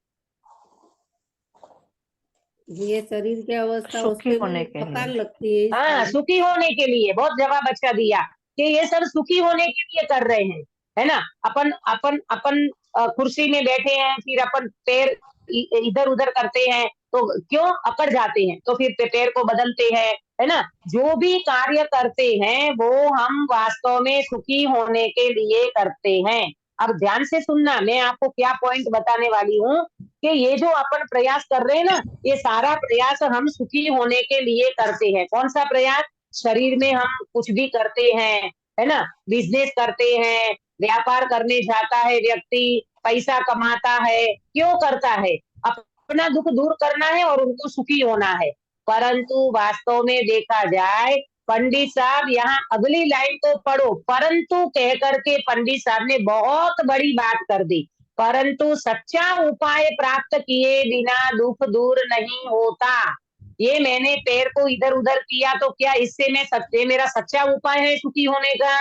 ये शरीर की अवस्था, सुखी उसपे होने भी के लिए। थकान लगती है हाँ, इसलिए। सुखी होने के लिए। बहुत जवाब अच्छा दिया कि ये सब सुखी होने के लिए कर रहे हैं, है ना। अपन अपन अपन कुर्सी में बैठे हैं, फिर अपन पैर इधर उधर करते हैं, तो क्यों अकड़ जाते हैं, तो फिर पैर को बदलते हैं, है ना। जो भी कार्य करते हैं वो हम वास्तव में सुखी होने के लिए करते हैं। अब ध्यान से सुनना, मैं आपको क्या पॉइंट बताने वाली हूँ कि ये जो अपन प्रयास कर रहे हैं ना, ये सारा प्रयास हम सुखी होने के लिए करते हैं। कौन सा प्रयास? शरीर में हम कुछ भी करते हैं, है ना, बिजनेस करते हैं, व्यापार करने जाता है व्यक्ति, पैसा कमाता है, क्यों करता है? अपना दुख दूर करना है और उनको सुखी होना है। परंतु वास्तव में देखा जाए, पंडित साहब यहाँ अगली लाइन को पढ़ो, परंतु कह करके पंडित साहब ने बहुत बड़ी बात कर दी। परंतु सच्चा उपाय प्राप्त किए बिना दुख दूर नहीं होता। ये मैंने पैर को इधर उधर किया तो क्या इससे मेरा सच्चा उपाय है सुखी होने का?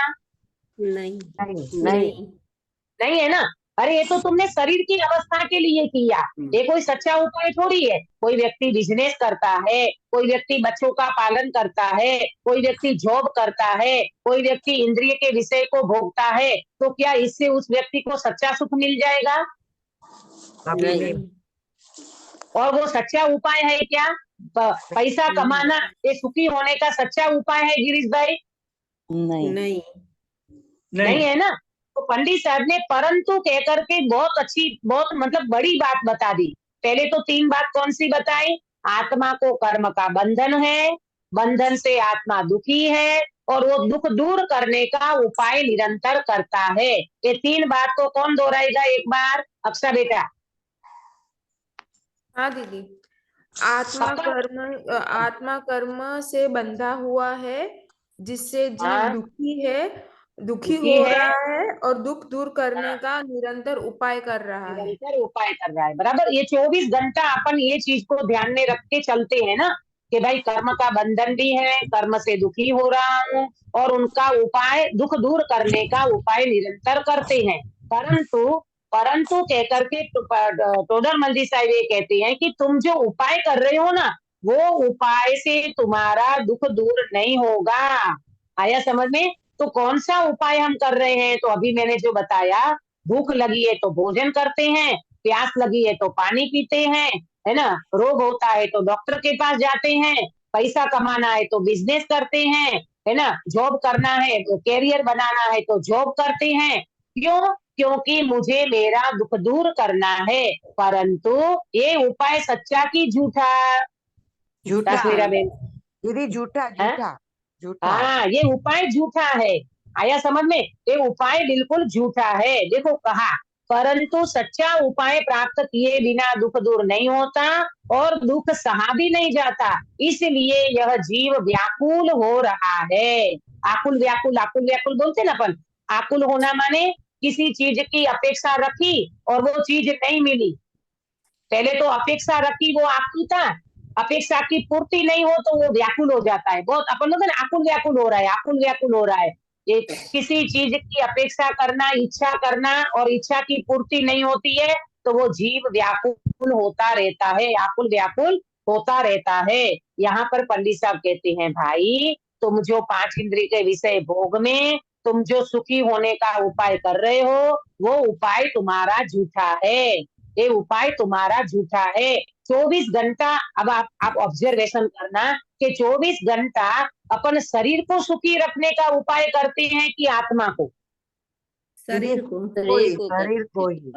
नहीं, नहीं, नहीं है ना। अरे ये तो तुमने शरीर की अवस्था के लिए किया, ये कोई सच्चा उपाय थोड़ी है। कोई व्यक्ति बिजनेस करता है, कोई व्यक्ति बच्चों का पालन करता है, कोई व्यक्ति जॉब करता है, कोई व्यक्ति इंद्रिय के विषय को भोगता है, तो क्या इससे उस व्यक्ति को सच्चा सुख मिल जाएगा? नहीं, और वो सच्चा उपाय है क्या? पैसा कमाना ये सुखी होने का सच्चा उपाय है गिरीश भाई? नहीं, नहीं है ना। तो पंडित साहब ने परंतु कहकर के बहुत मतलब बड़ी बात बता दी। पहले तो 3 बात कौन सी बताई? आत्मा को कर्म का बंधन है, बंधन से आत्मा दुखी है और वो दुख दूर करने का उपाय निरंतर करता है। ये 3 बात को कौन दोहराएगा एक बार? अक्षय बेटा। हाँ दीदी। आत्मा कर्म से बंधा हुआ है, जिससे जीव हाँ, दुखी दुखी हो है, रहा है और दुख दूर करने का निरंतर उपाय कर रहा है। निरंतर उपाय कर रहा है। बराबर। ये 24 घंटा अपन ये चीज को ध्यान में रख के चलते हैं ना कि भाई कर्म का बंधन भी है, कर्म से दुखी हो रहा हूँ और उनका उपाय, दुख दूर करने का उपाय निरंतर करते हैं। परंतु कहकर के टोडरमल जी साहब ये कहते हैं कि तुम जो उपाय कर रहे हो ना, वो उपाय से तुम्हारा दुख दूर नहीं होगा। आया समझ में? तो कौन सा उपाय हम कर रहे हैं? तो अभी मैंने जो बताया, भूख लगी है तो भोजन करते हैं, प्यास लगी है तो पानी पीते हैं, है ना, रोग होता है तो डॉक्टर के पास जाते हैं, पैसा कमाना है तो बिजनेस करते हैं, है ना, जॉब करना है तो कैरियर बनाना है तो जॉब करते हैं। क्यों? क्योंकि मुझे मेरा दुख दूर करना है। परंतु ये उपाय सच्चा की झूठा? झूठा कश्मीरा बेन। दीदी, झूठा हाँ? झूठा झूठा। हाँ, ये उपाय झूठा है। आया समझ में? ये उपाय बिल्कुल झूठा है। देखो कहा परंतु सच्चा उपाय प्राप्त किए बिना दुख दूर नहीं होता और दुख सहा भी नहीं जाता। इसलिए यह जीव व्याकुल हो रहा है। आकुल व्याकुल बोलते ना अपन। आकुल होना माने किसी चीज की अपेक्षा रखी और वो चीज नहीं मिली। पहले तो अपेक्षा रखी, वो आकुल था। अपेक्षा की पूर्ति नहीं हो तो वो व्याकुल हो जाता है। बहुत अपन लोग आकुल व्याकुल हो रहा है, आकुल व्याकुल हो रहा है। ये किसी चीज की अपेक्षा करना, इच्छा करना और इच्छा की पूर्ति नहीं होती है तो वो जीव व्याकुल होता रहता है, आकुल व्याकुल होता रहता है। यहाँ पर पंडित साहब कहते हैं, भाई तुम जो 5 इंद्रिय के विषय भोग में तुम जो सुखी होने का उपाय कर रहे हो, वो उपाय तुम्हारा झूठा है। ये उपाय तुम्हारा झूठा है। 24 घंटा, अब आप ऑब्जर्वेशन करना कि 24 घंटा अपन शरीर को सुखी रखने का उपाय करते हैं कि आत्मा को? शरीर को शरीर को ही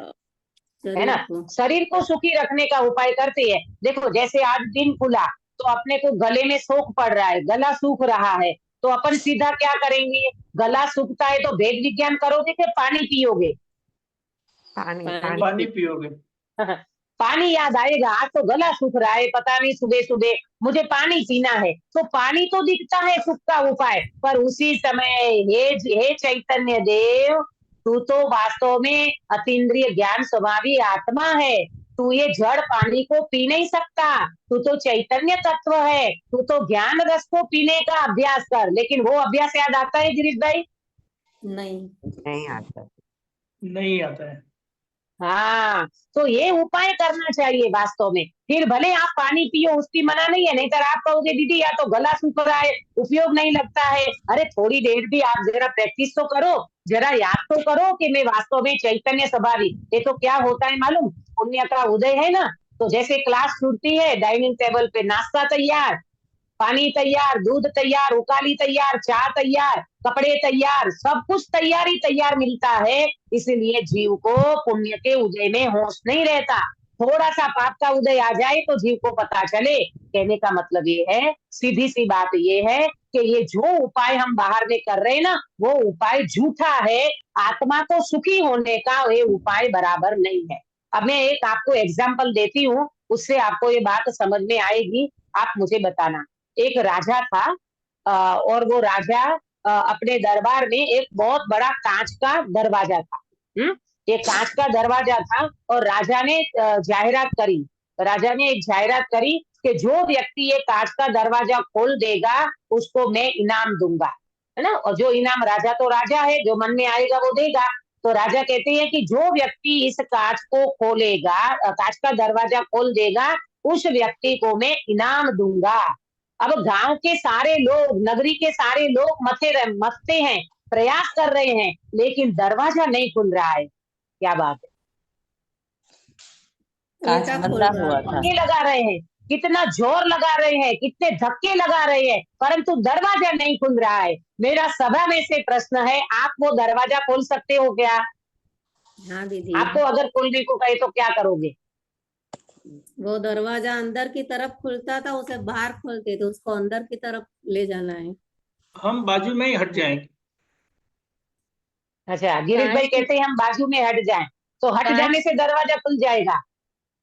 है ना? शरीर को सुखी रखने का उपाय करते हैं। देखो जैसे आज दिन खुला तो अपने को गले में सोख पड़ रहा है, गला सूख रहा है, तो अपन सीधा क्या करेंगे? गला सूखता है तो वेद विज्ञान करोगे कि पानी पियोगे? पानी पियोगे। पानी याद आएगा। आज तो गला सूख रहा है, पता नहीं सुबह सुबह मुझे पानी पीना है, तो पानी तो दिखता है सुख का उपाय, पर उसी समय हे चैतन्य देव, तू तो वास्तव में अतीन्द्रिय ज्ञान स्वभावी आत्मा है। तू ये जड़ पानी को पी नहीं सकता। तू तो चैतन्य तत्व है। तू तो ज्ञान रस को पीने का अभ्यास कर। लेकिन वो अभ्यास याद आता है गिरीश भाई? नहीं आता। नहीं आता है। हाँ, तो ये उपाय करना चाहिए वास्तव में। फिर भले आप पानी पियो, उसकी मना नहीं है, नहीं तो आप कहोगे दीदी या तो गला सूख रहा है, उपयोग नहीं लगता है। अरे थोड़ी देर भी आप जरा प्रैक्टिस तो करो, जरा याद तो करो कि मैं वास्तव में चैतन्य स्वभावी। ये तो क्या होता है मालूम? पुण्य का उदय है ना, तो जैसे क्लास छूटती है, डाइनिंग टेबल पे नाश्ता तैयार, पानी तैयार, दूध तैयार, उकाली तैयार, चाय तैयार, कपड़े तैयार, सब कुछ तैयार मिलता है। इसलिए जीव को पुण्य के उदय में होश नहीं रहता। थोड़ा सा पाप का उदय आ जाए तो जीव को पता चले। कहने का मतलब ये है, सीधी सी बात ये है कि ये जो उपाय हम बाहर में कर रहे हैं ना, वो उपाय झूठा है। आत्मा को सुखी होने का ये उपाय बराबर नहीं है। अब मैं एक आपको एग्जाम्पल देती हूँ, उससे आपको ये बात समझ में आएगी। आप मुझे बताना। एक राजा था और वो राजा अपने दरबार में एक बहुत बड़ा कांच का दरवाजा था। ये कांच का दरवाजा था और राजा ने जाहिरात करी। राजा ने एक जाहिरात करी कि जो व्यक्ति ये कांच का दरवाजा खोल देगा उसको मैं इनाम दूंगा, है ना? और जो इनाम, राजा तो राजा है, जो मन में आएगा वो देगा। तो राजा कहते हैं कि जो व्यक्ति इस कांच को खोलेगा, कांच का दरवाजा खोल देगा, उस व्यक्ति को मैं इनाम दूंगा। अब गांव के सारे लोग, नगरी के सारे लोग मथते हैं, प्रयास कर रहे हैं, लेकिन दरवाजा नहीं खुल रहा है। क्या बात है? धक्के लगा रहे हैं, कितना जोर लगा रहे हैं, कितने धक्के लगा रहे हैं, परंतु दरवाजा नहीं खुल रहा है। मेरा सभा में से प्रश्न है, आप वो दरवाजा खोल सकते हो क्या? हाँ दीदी। आपको अगर खोलने को कहे तो क्या करोगे? वो दरवाजा अंदर की तरफ खुलता था, उसे बाहर खोलते थे, उसको अंदर की तरफ ले जाना है। हम बाजू में ही हट जाएंगे। अच्छा, गिरीश भाई कहते हैं हम बाजू में हट जाएं, तो हट जाने से दरवाजा खुल जाएगा।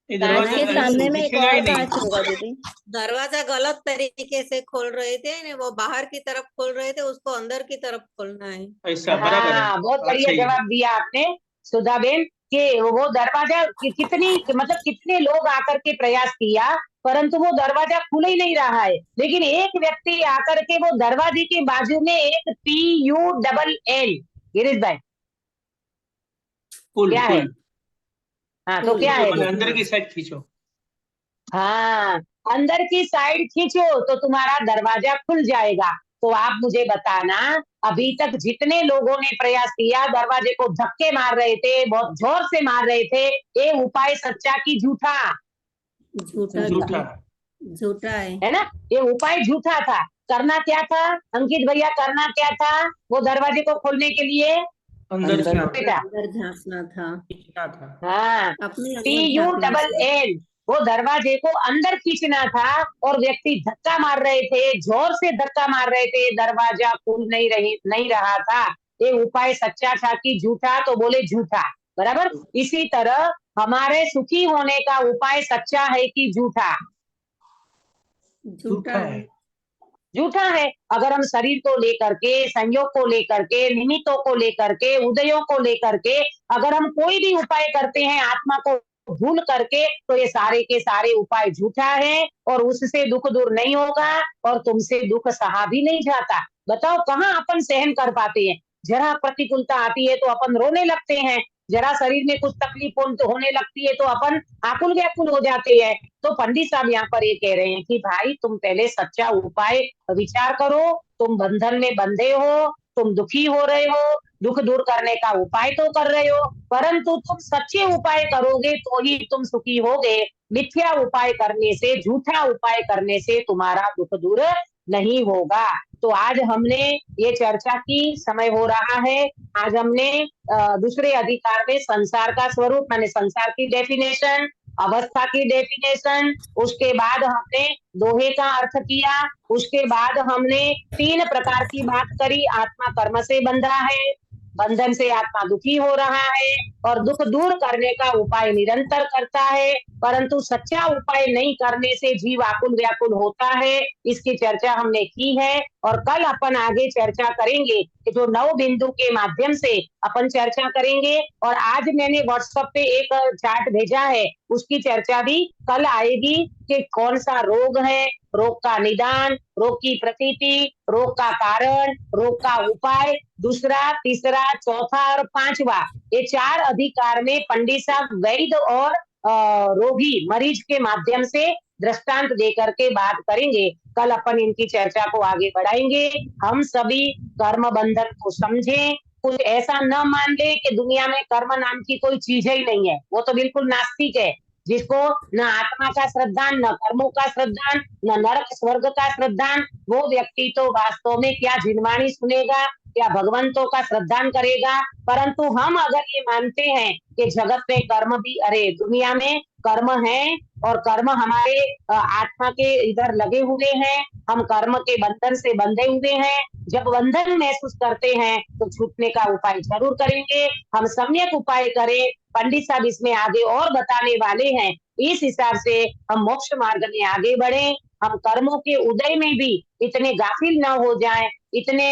दरवाजा के सामने में एक दिखेगा और ही नहीं। कांच होगा दीदी। दरवाजा गलत तरीके से खोल रहे थे, वो बाहर की तरफ खोल रहे थे, उसको अंदर की तरफ खोलना है। ऐसा बराबर है। हाँ, बहुत बढ़िया सही है। जवाब दिया आपने सुधा बेन कि वो दरवाजा कितने लोग आकर के प्रयास किया, परंतु वो दरवाजा खुल ही नहीं रहा है। लेकिन एक व्यक्ति आकर के वो दरवाजे के बाजू में एक PULL, गिरीश भाई पुल क्या है? पुल हाँ, तो क्या है? मैंने अंदर की साइड खींचो। हाँ, अंदर की साइड खींचो तो तुम्हारा दरवाजा खुल जाएगा। तो आप मुझे बताना, अभी तक जितने लोगों ने प्रयास किया, दरवाजे को धक्के मार रहे थे, बहुत जोर से मार रहे थे, ये उपाय सच्चा की झूठा? झूठा है ना? ये उपाय झूठा था। करना क्या था अंकित भैया? करना क्या था वो दरवाजे को खोलने के लिए? अंदर झांकना था। हाँ, PULL, वो दरवाजे को अंदर खींचना था और व्यक्ति धक्का मार रहे थे, जोर से धक्का मार रहे थे, दरवाजा खुल नहीं रहा था। ये उपाय सच्चा था कि झूठा? तो बोले झूठा। बराबर। इसी तरह हमारे सुखी होने का उपाय सच्चा है कि झूठा? झूठा है। झूठा है। अगर हम शरीर को लेकर के, संयोग को लेकर के, निमित्तों को लेकर के, उदयों को लेकर के अगर हम कोई भी उपाय करते हैं आत्मा को भूल करके, तो ये सारे के सारे उपाय झूठा है और उससे दुख दूर नहीं होगा और तुमसे दुख सहा भी नहीं जाता। बताओ कहाँ अपन सहन कर पाते हैं? जरा प्रतिकूलता आती है तो अपन रोने लगते हैं, जरा शरीर में कुछ तकलीफ होने लगती है तो अपन आकुल व्याकुल हो जाते हैं। तो पंडित साहब यहाँ पर ये कह रहे हैं कि भाई तुम पहले सच्चा उपाय विचार करो, तुम बंधन में बंधे हो, तुम दुखी हो रहे हो, दुख दूर करने का उपाय तो कर रहे हो, परंतु तुम सच्चे उपाय करोगे तो ही तुम सुखी होगे। मिथ्या उपाय करने से, झूठा उपाय करने से तुम्हारा दुख दूर नहीं होगा। तो आज हमने ये चर्चा की, समय हो रहा है। आज हमने दूसरे अधिकार में संसार का स्वरूप माने संसार की डेफिनेशन, अवस्था की डेफिनेशन, उसके बाद हमने दोहे का अर्थ किया, उसके बाद हमने 3 प्रकार की बात करी। आत्मा कर्म से बंधा है, बंधन से आत्मा दुखी हो रहा है और दुख दूर करने का उपाय निरंतर करता है, परंतु सच्चा उपाय नहीं करने से जीव आकुल व्याकुल होता है। इसकी चर्चा हमने की है और कल अपन आगे चर्चा करेंगे कि जो 9 बिंदु के माध्यम से अपन चर्चा करेंगे। और आज मैंने व्हाट्सएप पे एक चार्ट भेजा है, उसकी चर्चा भी कल आएगी कि कौन सा रोग है, रोग का निदान, रोग की प्रतीति, रोग का कारण, रोग का उपाय, दूसरा, तीसरा, चौथा और 5वां, ये 4 अधिकार में पंडित साहब वैद्य और रोगी मरीज के माध्यम से दृष्टांत देकर के बात करेंगे। कल अपन इनकी चर्चा को आगे बढ़ाएंगे। हम सभी कर्म बंधन को समझें, कुछ ऐसा न मान ले कि दुनिया में कर्म नाम की कोई चीज ही नहीं है, वो तो बिल्कुल नास्तिक है। जिसको न आत्मा का श्रद्धान, न कर्मों का श्रद्धान, न नरक स्वर्ग का श्रद्धान, वो व्यक्ति तो वास्तव में क्या जिनवाणी सुनेगा, क्या भगवंतों का श्रद्धान करेगा। परंतु हम अगर ये मानते हैं कि जगत में कर्म भी, अरे दुनिया में कर्म है और कर्म हमारे आत्मा के इधर लगे हुए हैं, हम कर्म के बंधन से बंधे हुए हैं, जब बंधन महसूस करते हैं तो छूटने का उपाय जरूर करेंगे। हम सम्यक उपाय करें, पंडित साहब इसमें आगे और बताने वाले हैं। इस हिसाब से हम मोक्ष मार्ग में आगे बढ़े, हम कर्मों के उदय में भी इतने गाफिल न हो जाएं, इतने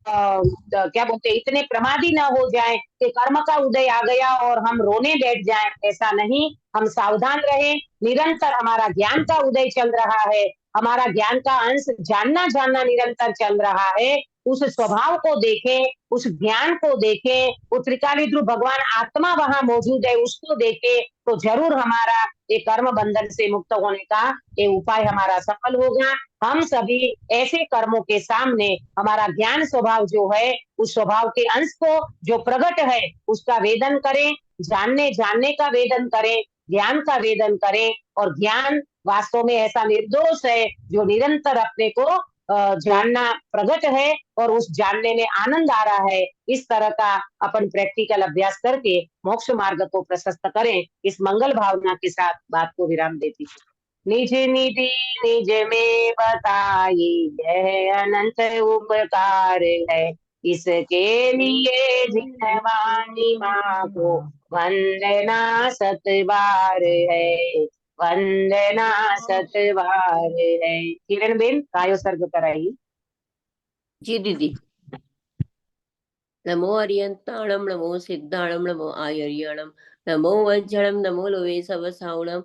क्या बोलते, इतने प्रमादी न हो जाएं कि कर्म का उदय आ गया और हम रोने बैठ जाएं। ऐसा नहीं, हम सावधान रहें। निरंतर हमारा ज्ञान का उदय चल रहा है, हमारा ज्ञान का अंश जानना निरंतर चल रहा है। उस स्वभाव को देखें, उस ज्ञान को देखें, वो त्रिकालीध्रुव भगवान आत्मा वहां मौजूद है, उसको देखें तो जरूर हमारा ये कर्म बंधन से मुक्त होने का ये उपाय हमारा सफल होगा। हम सभी ऐसे कर्मों के सामने हमारा ज्ञान स्वभाव जो है, उस स्वभाव के अंश को जो प्रकट है उसका वेदन करें, जानने का वेदन करें, ज्ञान का वेदन करें। और ज्ञान वास्तव में ऐसा निर्दोष है जो निरंतर अपने को जानना प्रकट है और उस जानने में आनंद आ रहा है। इस तरह का अपन प्रैक्टिकल अभ्यास करके मोक्ष मार्ग को प्रशस्त करें। इस मंगल भावना के साथ बात को विराम देती हूँ। निज निधि निज में बताई यह अनंत उपकार है, इसके लिए जिनवानी माँ को वंदना सतबार है, वंदना सतबार है। किरण बेन कायो सर्ग कराइए। जी दीदी। नमो अरियंताणम नमो सिद्धाणम नमो आयर्याणम नमो वज्रणम नमो लोवे सवसावणम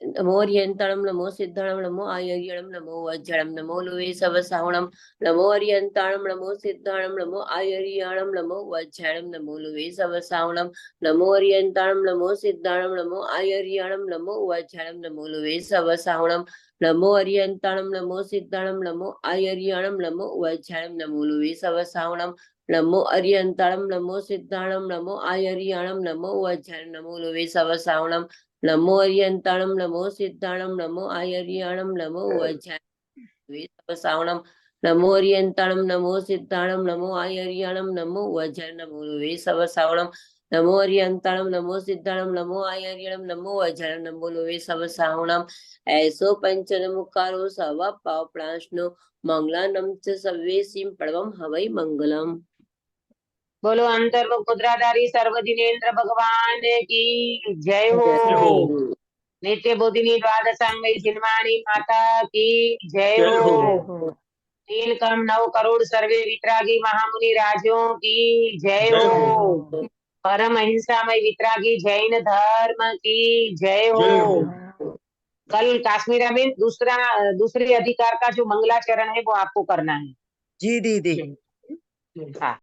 नमो अरियंताणम नमो सिद्धाणम नमो आयर्याणम नमो वज्रणम नमो लोवे सवसावणम नमो अरियंताणम नमो सिद्धाणम नमो आयर्याणम नमो वज्रणम नमो लोवे सवसावणम नमो अरियंताणम नमो सिद्धाणम नमो आयर्याणम नमो वज्रणम नमो लोवे सवसावणम नमो अरियंताणम नमो सिद्धाणम नमो आयर्याणम नमो वज्रणम नमो लोवे सवसावणम नमो अरियंताणम नमो सिद्धाणम नमो आयर्याणम नमो वज्रणम नमो लोवे सवसावणम नमो अरियंताणम नमो सिद्धाणम नमो आयर्याणम नमो वज्रणम सवसावणम नमो अरियंताणम नमो सिद्धाणम नमो आयर्याणम नमो वज्रणम नमो लोवे सवसावणम नमो अरियंताणम नमो सिद्धाणम नमो आयर्याणम नमो वज्रणम नमो लोवे सवसावणम ऐसो पंचनमुकारो सव पावप्रांशनो मंगलानम च सव्वेसिम परमं हवै मंगलम। बोलो अंतर्मुख मुद्राधारी सर्वजिनेन्द्र भगवान की जय हो। नित्य बोधिनी द्वादशांग जिनवाणी माता की जय हो। नीलकंठ 9 करोड़ सर्वे वितरागी महामुनि राजों की जय हो। परम अहिंसामय वितरागी जैन धर्म की जय हो। कल काश्मीरा में दूसरे अधिकार का जो मंगलाचरण है वो आपको करना है। जी दीदी। हाँ।